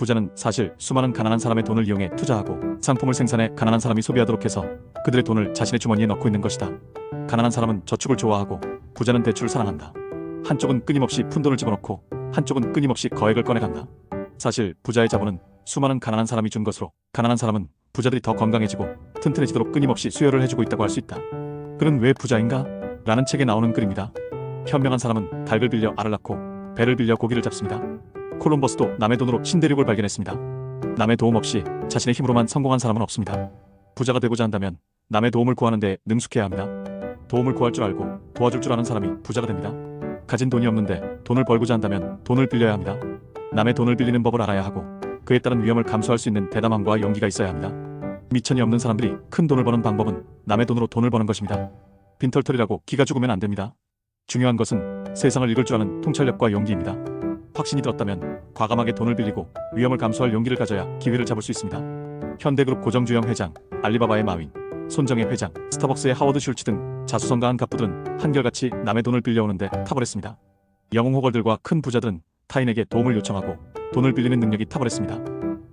부자는 사실 수많은 가난한 사람의 돈을 이용해 투자하고 상품을 생산해 가난한 사람이 소비하도록 해서 그들의 돈을 자신의 주머니에 넣고 있는 것이다. 가난한 사람은 저축을 좋아하고 부자는 대출을 사랑한다. 한쪽은 끊임없이 푼돈을 집어넣고 한쪽은 끊임없이 거액을 꺼내간다. 사실 부자의 자본은 수많은 가난한 사람이 준 것으로 가난한 사람은 부자들이 더 건강해지고 튼튼해지도록 끊임없이 수여를 해주고 있다고 할 수 있다. 그는 왜 부자인가? 라는 책에 나오는 글입니다. 현명한 사람은 닭을 빌려 알을 낳고 배를 빌려 고기를 잡습니다. 콜럼버스도 남의 돈으로 신대륙을 발견했습니다. 남의 도움 없이 자신의 힘으로만 성공한 사람은 없습니다. 부자가 되고자 한다면 남의 도움을 구하는 데 능숙해야 합니다. 도움을 구할 줄 알고 도와줄 줄 아는 사람이 부자가 됩니다. 가진 돈이 없는데 돈을 벌고자 한다면 돈을 빌려야 합니다. 남의 돈을 빌리는 법을 알아야 하고 그에 따른 위험을 감수할 수 있는 대담함과 용기가 있어야 합니다. 미천이 없는 사람들이 큰 돈을 버는 방법은 남의 돈으로 돈을 버는 것입니다. 빈털털이라고 기가 죽으면 안 됩니다. 중요한 것은 세상을 읽을 줄 아는 통찰력과 용기입니다. 확신이 들었다면 과감하게 돈을 빌리고 위험을 감수할 용기를 가져야 기회를 잡을 수 있습니다. 현대그룹 고정주영 회장, 알리바바의 마윈, 손정혜 회장, 스타벅스의 하워드 슐츠 등 자수성가한 갑부들은 한결같이 남의 돈을 빌려오는데 탁월했습니다. 영웅호걸들과 큰 부자들은 타인에게 도움을 요청하고 돈을 빌리는 능력이 탁월했습니다.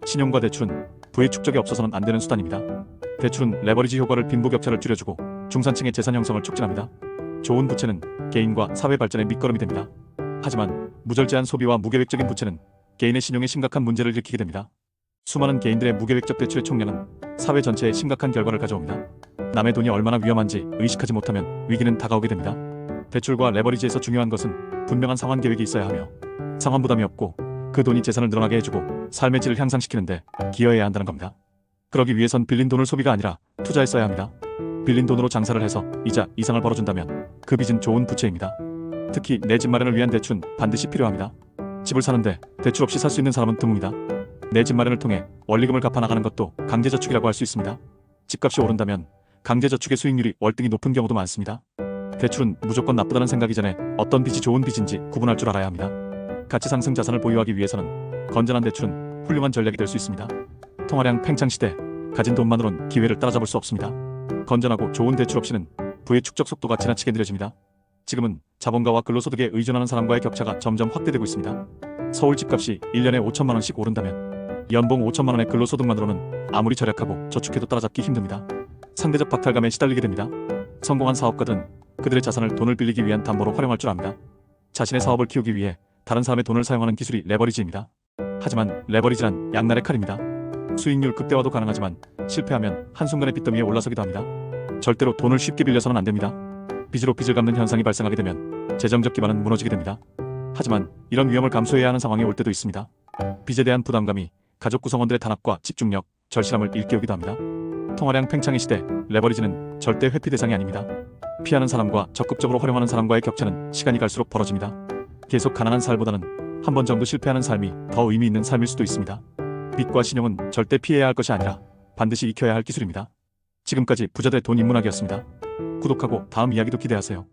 신용과 대출은 부의 축적에 없어서는 안 되는 수단입니다. 대출은 레버리지 효과를 빈부격차를 줄여주고 중산층의 재산 형성을 촉진합니다. 좋은 부채는 개인과 사회 발전의 밑거름이 됩니다. 하지만 무절제한 소비와 무계획적인 부채는 개인의 신용에 심각한 문제를 일으키게 됩니다. 수많은 개인들의 무계획적 대출의 총량은 사회 전체에 심각한 결과를 가져옵니다. 남의 돈이 얼마나 위험한지 의식하지 못하면 위기는 다가오게 됩니다. 대출과 레버리지에서 중요한 것은 분명한 상환 계획이 있어야 하며 상환 부담이 없고 그 돈이 재산을 늘어나게 해주고 삶의 질을 향상시키는데 기여해야 한다는 겁니다. 그러기 위해선 빌린 돈을 소비가 아니라 투자에 써야 합니다. 빌린 돈으로 장사를 해서 이자 이상을 벌어준다면 그 빚은 좋은 부채입니다. 특히 내 집 마련을 위한 대출은 반드시 필요합니다. 집을 사는데 대출 없이 살 수 있는 사람은 드뭅니다. 내 집 마련을 통해 원리금을 갚아나가는 것도 강제저축이라고 할 수 있습니다. 집값이 오른다면 강제저축의 수익률이 월등히 높은 경우도 많습니다. 대출은 무조건 나쁘다는 생각이 전에 어떤 빚이 좋은 빚인지 구분할 줄 알아야 합니다. 가치 상승 자산을 보유하기 위해서는 건전한 대출은 훌륭한 전략이 될 수 있습니다. 통화량 팽창 시대, 가진 돈만으론 기회를 따라잡을 수 없습니다. 건전하고 좋은 대출 없이는 부의 축적 속도가 지나치게 느려집니다. 지금은 자본가와 근로소득에 의존하는 사람과의 격차가 점점 확대되고 있습니다. 서울 집값이 1년에 5천만 원씩 오른다면 연봉 5천만 원의 근로소득만으로는 아무리 절약하고 저축해도 따라잡기 힘듭니다. 상대적 박탈감에 시달리게 됩니다. 성공한 사업가들은 그들의 자산을 돈을 빌리기 위한 담보로 활용할 줄 압니다. 자신의 사업을 키우기 위해 다른 사람의 돈을 사용하는 기술이 레버리지입니다. 하지만 레버리지란 양날의 칼입니다. 수익률 극대화도 가능하지만 실패하면 한순간에 빚더미에 올라서기도 합니다. 절대로 돈을 쉽게 빌려서는 안 됩니다. 빚으로 빚을 갚는 현상이 발생하게 되면 재정적 기반은 무너지게 됩니다. 하지만 이런 위험을 감수해야 하는 상황이 올 때도 있습니다. 빚에 대한 부담감이 가족 구성원들의 단합과 집중력, 절실함을 일깨우기도 합니다. 통화량 팽창의 시대, 레버리지는 절대 회피 대상이 아닙니다. 피하는 사람과 적극적으로 활용하는 사람과의 격차는 시간이 갈수록 벌어집니다. 계속 가난한 삶보다는 한 번 정도 실패하는 삶이 더 의미 있는 삶일 수도 있습니다. 빚과 신용은 절대 피해야 할 것이 아니라 반드시 익혀야 할 기술입니다. 지금까지 부자들의 돈 인문학이었습니다. 구독하고 다음 이야기도 기대하세요.